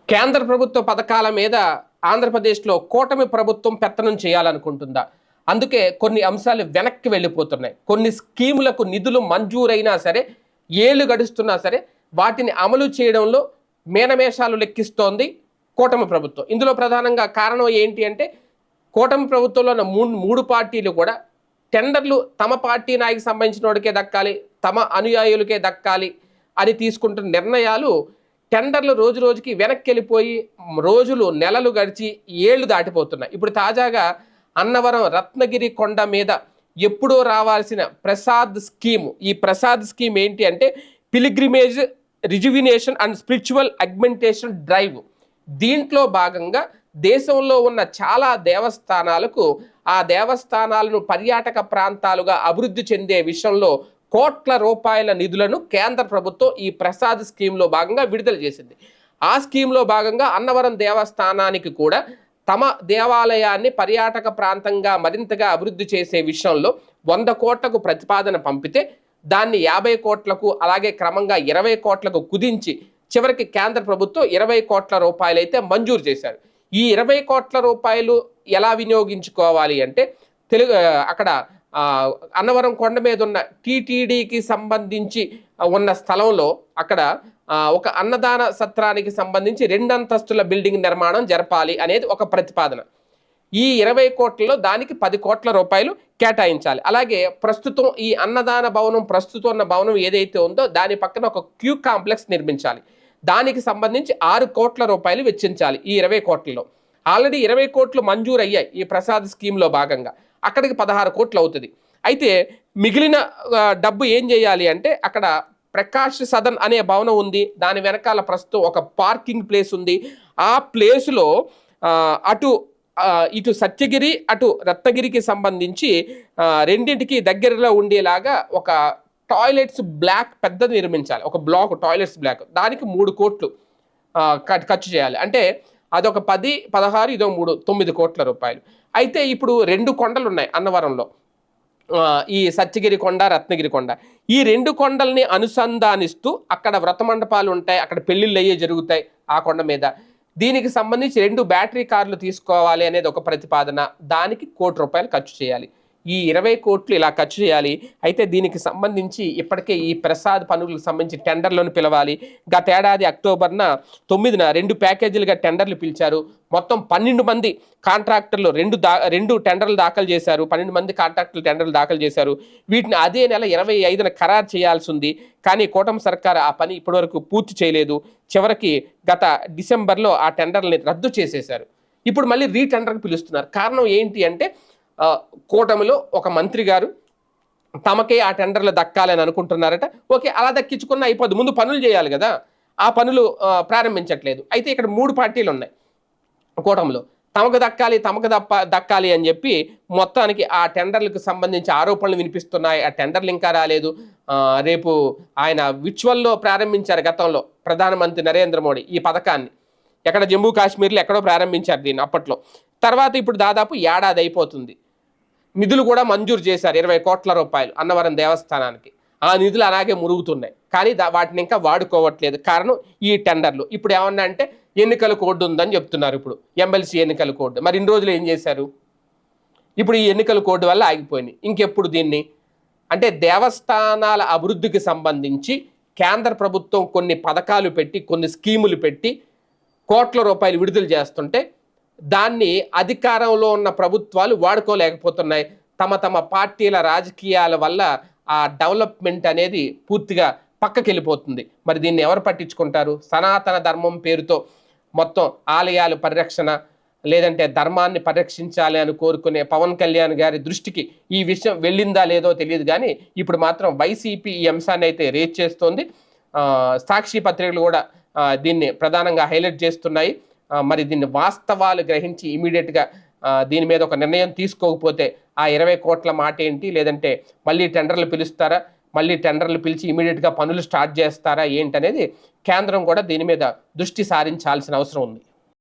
కేంద్ర ప్రభుత్వ పథకాల మీద ఆంధ్రప్రదేశ్లో కూటమి ప్రభుత్వం పెత్తనం చేయాలనుకుంటుందా? అందుకే కొన్ని అంశాలు వెనక్కి వెళ్ళిపోతున్నాయి. కొన్ని స్కీములకు నిధులు మంజూరైనా సరే, ఏళ్లు గడుస్తున్నా సరే, వాటిని అమలు చేయడంలో మేనమేషాలు లెక్కిస్తోంది కూటమి ప్రభుత్వం. ఇందులో ప్రధానంగా కారణం ఏంటి అంటే, కూటమి ప్రభుత్వంలో ఉన్న మూడు పార్టీలు కూడా టెండర్లు తమ పార్టీ నాయకు సంబంధించిన వాడికే దక్కాలి, తమ అనుయాయులకే దక్కాలి అని తీసుకుంటున్న నిర్ణయాలు టెండర్లు రోజు రోజుకి వెనక్కి వెళ్ళిపోయి రోజులు నెలలు గడిచి ఏళ్లు దాటిపోతున్నాయి. ఇప్పుడు తాజాగా అన్నవరం రత్నగిరి కొండ మీద ఎప్పుడో రావాల్సిన ప్రసాద్ స్కీమ్, ఈ ప్రసాద్ స్కీమ్ ఏంటి అంటే pilgrimage rejuvenation and spiritual augmentation drive. దీంట్లో భాగంగా దేశంలో ఉన్న చాలా దేవస్థానాలకు ఆ దేవస్థానాలను పర్యాటక ప్రాంతాలుగా అభివృద్ధి చెందే విషయంలో కోట్ల రూపాయల నిధులను కేంద్ర ప్రభుత్వం ఈ ప్రసాద్ స్కీమ్లో భాగంగా విడుదల చేసింది. ఆ స్కీమ్లో భాగంగా అన్నవరం దేవస్థానానికి కూడా తమ దేవాలయాన్ని పర్యాటక ప్రాంతంగా మరింతగా అభివృద్ధి చేసే విషయంలో 100 కోట్లకు ప్రతిపాదన పంపితే దాన్ని 50 కోట్లకు అలాగే క్రమంగా 20 కోట్లకు కుదించి చివరికి కేంద్ర ప్రభుత్వం 20 కోట్ల రూపాయలు అయితే మంజూరు చేశారు. ఈ 20 కోట్ల రూపాయలు ఎలా వినియోగించుకోవాలి అంటే అక్కడ అన్నవరం కొండ మీద ఉన్న టీటీడీకి సంబంధించి ఉన్న స్థలంలో అక్కడ ఒక అన్నదాన సత్రానికి సంబంధించి 2 అంతస్తుల బిల్డింగ్ నిర్మాణం జరపాలి అనేది ఒక ప్రతిపాదన. ఈ 20 కోట్లలో దానికి 10 కోట్ల రూపాయలు కేటాయించాలి. అలాగే ప్రస్తుతం ఈ అన్నదాన భవనం ప్రస్తుతం ఉన్న భవనం ఏదైతే ఉందో దాని పక్కన ఒక క్యూ కాంప్లెక్స్ నిర్మించాలి. దానికి సంబంధించి 6 కోట్ల రూపాయలు వెచ్చించాలి. ఈ 20 కోట్లలో ఆల్రెడీ 20 కోట్లు మంజూరు అయ్యాయి ఈ ప్రసాద్ స్కీమ్లో భాగంగా. అక్కడికి 16 కోట్లు అవుతుంది. అయితే మిగిలిన డబ్బు ఏం చేయాలి అంటే అక్కడ ప్రకాష్ సదన్ అనే భవనం ఉంది, దాని వెనకాల ప్రస్తుతం ఒక పార్కింగ్ ప్లేస్ ఉంది. ఆ ప్లేసులో ఇటు సత్యగిరి అటు రత్నగిరికి సంబంధించి రెండింటికి దగ్గరలో ఉండేలాగా ఒక టాయిలెట్స్ బ్లాక్ పెద్దది నిర్మించాలి. ఒక బ్లాక్ టాయిలెట్స్ బ్లాక్, దానికి 3 కోట్లు ఖర్చు చేయాలి. అంటే అదొక 10, 16, ఇదో 3, 9 కోట్ల రూపాయలు. అయితే ఇప్పుడు 2 కొండలు ఉన్నాయి అన్నవరంలో, ఈ సత్యగిరి కొండ, రత్నగిరి కొండ. ఈ 2 కొండల్ని అనుసంధానిస్తూ అక్కడ వ్రత మండపాలు ఉంటాయి, అక్కడ పెళ్లిళ్ళు అయ్యే జరుగుతాయి ఆ కొండ మీద. దీనికి సంబంధించి 2 బ్యాటరీ కార్లు తీసుకోవాలి అనేది ఒక ప్రతిపాదన. దానికి 1 కోటి రూపాయలు ఖర్చు చేయాలి. ఈ 20 కోట్లు ఇలా ఖర్చు చేయాలి. అయితే దీనికి సంబంధించి ఇప్పటికే ఈ ప్రసాద్ పనులకు సంబంధించి టెండర్లను పిలవాలి. గత ఏడాది అక్టోబర్న 9న 2 ప్యాకేజీలుగా టెండర్లు పిలిచారు. మొత్తం 12 మంది కాంట్రాక్టర్లు 2 టెండర్లు దాఖలు చేశారు. 12 మంది కాంట్రాక్టర్లు టెండర్లు దాఖలు చేశారు. వీటిని అదే నెల 25న ఖరారు చేయాల్సి ఉంది. కానీ కూటమి సర్కారు ఆ పని ఇప్పటివరకు పూర్తి చేయలేదు. చివరికి గత డిసెంబర్లో ఆ టెండర్లని రద్దు చేసేశారు. ఇప్పుడు మళ్ళీ రీటెండర్కి పిలుస్తున్నారు. కారణం ఏంటి అంటే కూటమిలో ఒక మంత్రి గారు తమకే ఆ టెండర్లు దక్కాలని అనుకుంటున్నారట. ఓకే, అలా దక్కించుకున్న అయిపోద్ది, ముందు పనులు చేయాలి కదా, ఆ పనులు ప్రారంభించట్లేదు. అయితే ఇక్కడ 3 పార్టీలు ఉన్నాయి కూటమిలో. తమకు దక్కాలి అని చెప్పి మొత్తానికి ఆ టెండర్లకు సంబంధించి ఆరోపణలు వినిపిస్తున్నాయి. ఆ టెండర్లు ఇంకా రాలేదు. రేపు ఆయన విర్చువల్లో ప్రారంభించారు గతంలో ప్రధానమంత్రి నరేంద్ర మోడీ ఈ పథకాన్ని. ఎక్కడ జమ్మూ కాశ్మీర్లో ఎక్కడో ప్రారంభించారు దీన్ని అప్పట్లో. తర్వాత ఇప్పుడు దాదాపు ఏడాది అయిపోతుంది. నిధులు కూడా మంజూరు చేశారు 20 కోట్ల రూపాయలు అన్నవరం దేవస్థానానికి. ఆ నిధులు అలాగే మురుగుతున్నాయి, కానీ వాటిని ఇంకా వాడుకోవట్లేదు. కారణం ఈ టెండర్లు. ఇప్పుడు ఏమన్నా అంటే ఎన్నికల కోడ్ ఉందని చెప్తున్నారు. ఇప్పుడు ఎమ్మెల్సీ ఎన్నికల కోడ్. మరి ఇన్ని రోజులు ఏం చేశారు? ఇప్పుడు ఈ ఎన్నికల కోడ్ వల్ల ఆగిపోయినాయి. ఇంకెప్పుడు దీన్ని అంటే దేవస్థానాల అభివృద్ధికి సంబంధించి కేంద్ర ప్రభుత్వం కొన్ని పథకాలు పెట్టి, కొన్ని స్కీములు పెట్టి కోట్ల రూపాయలు విడుదల చేస్తుంటే దాన్ని అధికారంలో ఉన్న ప్రభుత్వాలు వాడుకోలేకపోతున్నాయి. తమ పార్టీల రాజకీయాల వల్ల ఆ డెవలప్మెంట్ అనేది పూర్తిగా పక్కకి వెళ్ళిపోతుంది. మరి దీన్ని ఎవరు పట్టించుకుంటారు? సనాతన ధర్మం పేరుతో మొత్తం ఆలయాలు పరిరక్షణ, లేదంటే ధర్మాన్ని పరిరక్షించాలి అని కోరుకునే పవన్ కళ్యాణ్ గారి దృష్టికి ఈ విషయం వెళ్ళిందా లేదో తెలియదు. కానీ ఇప్పుడు మాత్రం వైసీపీ ఈ అంశాన్ని అయితే రేజ్ చేస్తోంది. సాక్షి పత్రికలు కూడా దీన్ని ప్రధానంగా హైలైట్ చేస్తున్నాయి. మరి దీన్ని వాస్తవాలు గ్రహించి ఇమీడియట్గా దీని మీద ఒక నిర్ణయం తీసుకోకపోతే ఆ 20 కోట్ల మాట ఏంటి, లేదంటే మళ్ళీ టెండర్లు పిలుస్తారా, మళ్ళీ టెండర్లు పిలిచి ఇమీడియట్గా పనులు స్టార్ట్ చేస్తారా ఏంటనేది కేంద్రం కూడా దీని మీద దృష్టి సారించాల్సిన అవసరం ఉంది.